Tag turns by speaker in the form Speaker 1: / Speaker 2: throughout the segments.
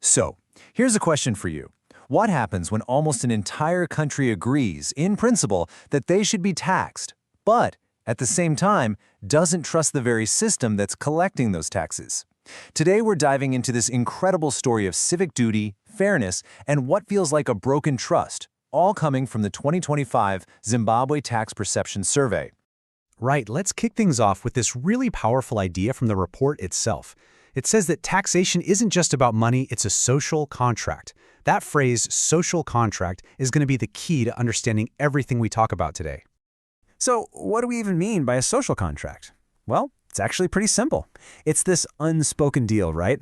Speaker 1: So, here's a question for you. What happens when almost an entire country agrees, in principle, that they should be taxed, but, at the same time, doesn't trust the very system that's collecting those taxes? Today, we're diving into this incredible story of civic duty, fairness, and what feels like a broken trust, all coming from the 2025 Zimbabwe Tax Perception Survey.
Speaker 2: Right, let's kick things off with this really powerful idea from the report itself. It says that taxation isn't just about money, it's a social contract. That phrase, social contract, is going to be the key to understanding everything we talk about today.
Speaker 1: So, what do we even mean by a social contract? Well, it's actually pretty simple. It's this unspoken deal, right?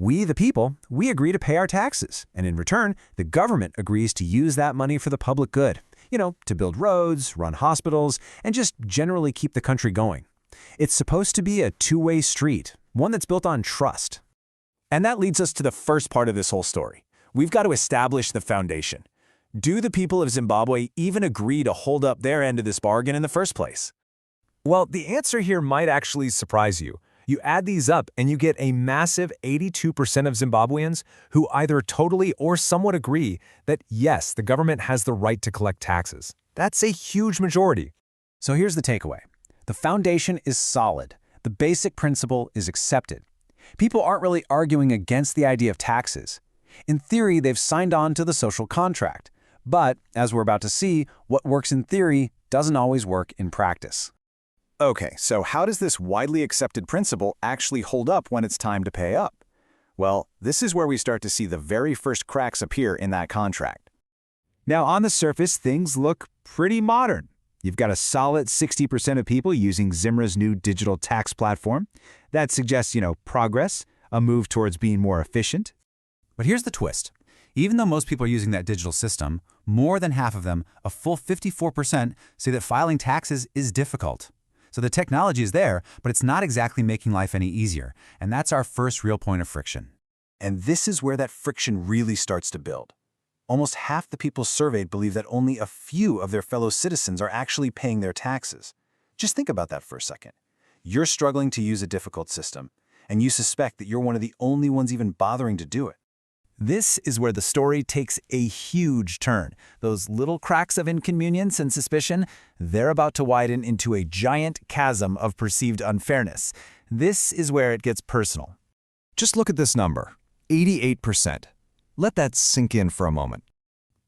Speaker 1: We, the people, we agree to pay our taxes, and in return, the government agrees to use that money for the public good. To build roads, run hospitals, and just generally keep the country going. It's supposed to be a two-way street, one that's built on trust. And that leads us to the first part of this whole story. We've got to establish the foundation. Do the people of Zimbabwe even agree to hold up their end of this bargain in the first place? Well, the answer here might actually surprise you. You add these up and you get a massive 82% of Zimbabweans who either totally or somewhat agree that yes, the government has the right to collect taxes. That's a huge majority. So here's the takeaway. The foundation is solid. The basic principle is accepted. People aren't really arguing against the idea of taxes. In theory, they've signed on to the social contract. But, as we're about to see, what works in theory doesn't always work in practice. Okay, so how does this widely accepted principle actually hold up when it's time to pay up? Well, this is where we start to see the very first cracks appear in that contract. Now, on the surface, things look pretty modern. You've got a solid 60% of people using Zimra's new digital tax platform. That suggests, progress, a move towards being more efficient.
Speaker 2: But here's the twist. Even though most people are using that digital system, more than half of them, a full 54%, say that filing taxes is difficult. So the technology is there, but it's not exactly making life any easier. And that's our first real point of friction.
Speaker 1: And this is where that friction really starts to build. Almost half the people surveyed believe that only a few of their fellow citizens are actually paying their taxes. Just think about that for a second. You're struggling to use a difficult system, and you suspect that you're one of the only ones even bothering to do it. This is where the story takes a huge turn. Those little cracks of inconvenience and suspicion, they're about to widen into a giant chasm of perceived unfairness. This is where it gets personal. Just look at this number, 88%. Let that sink in for a moment.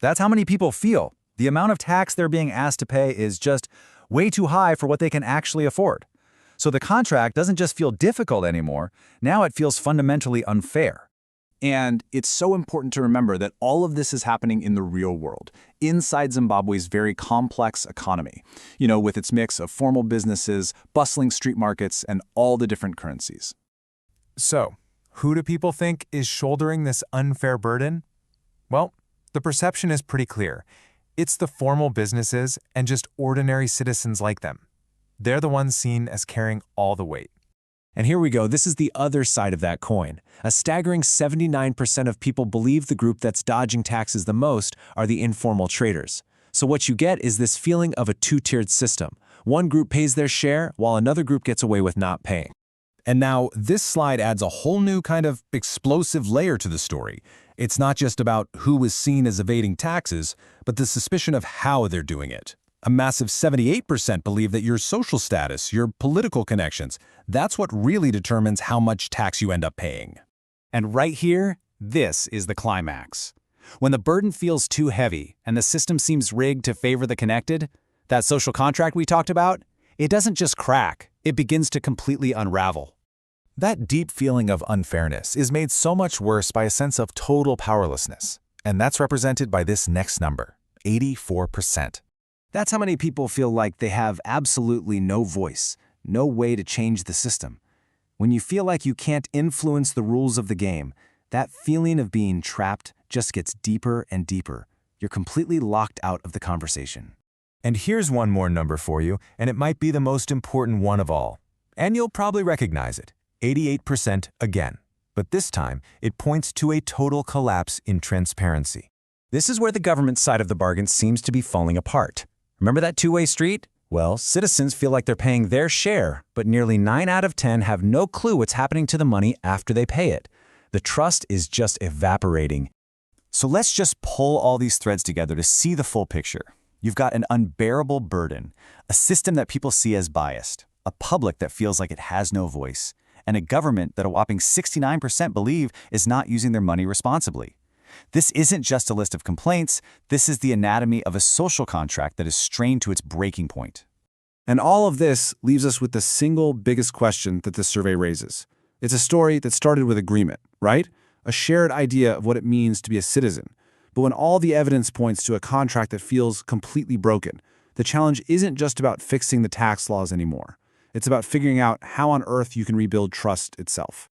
Speaker 1: That's how many people feel. The amount of tax they're being asked to pay is just way too high for what they can actually afford. So the contract doesn't just feel difficult anymore, now it feels fundamentally unfair. And it's so important to remember that all of this is happening in the real world, inside Zimbabwe's very complex economy, with its mix of formal businesses, bustling street markets, and all the different currencies. So, who do people think is shouldering this unfair burden? Well, the perception is pretty clear. It's the formal businesses and just ordinary citizens like them. They're the ones seen as carrying all the weight. And here we go, this is the other side of that coin. A staggering 79% of people believe the group that's dodging taxes the most are the informal traders. So what you get is this feeling of a two-tiered system. One group pays their share, while another group gets away with not paying. And now, this slide adds a whole new kind of explosive layer to the story. It's not just about who is seen as evading taxes, but the suspicion of how they're doing it. A massive 78% believe that your social status, your political connections, that's what really determines how much tax you end up paying. And right here, this is the climax. When the burden feels too heavy and the system seems rigged to favor the connected, that social contract we talked about, it doesn't just crack, it begins to completely unravel. That deep feeling of unfairness is made so much worse by a sense of total powerlessness, and that's represented by this next number, 84%. That's how many people feel like they have absolutely no voice, no way to change the system. When you feel like you can't influence the rules of the game, that feeling of being trapped just gets deeper and deeper. You're completely locked out of the conversation. And here's one more number for you, and it might be the most important one of all. And you'll probably recognize it, 88% again. But this time, it points to a total collapse in transparency. This is where the government side of the bargain seems to be falling apart. Remember that two-way street? Well, citizens feel like they're paying their share, but nearly 9 out of 10 have no clue what's happening to the money after they pay it. The trust is just evaporating. So let's just pull all these threads together to see the full picture. You've got an unbearable burden, a system that people see as biased, a public that feels like it has no voice, and a government that a whopping 69% believe is not using their money responsibly. This isn't just a list of complaints, this is the anatomy of a social contract that is strained to its breaking point.
Speaker 3: And all of this leaves us with the single biggest question that this survey raises. It's a story that started with agreement, right? A shared idea of what it means to be a citizen. But when all the evidence points to a contract that feels completely broken, the challenge isn't just about fixing the tax laws anymore. It's about figuring out how on earth you can rebuild trust itself.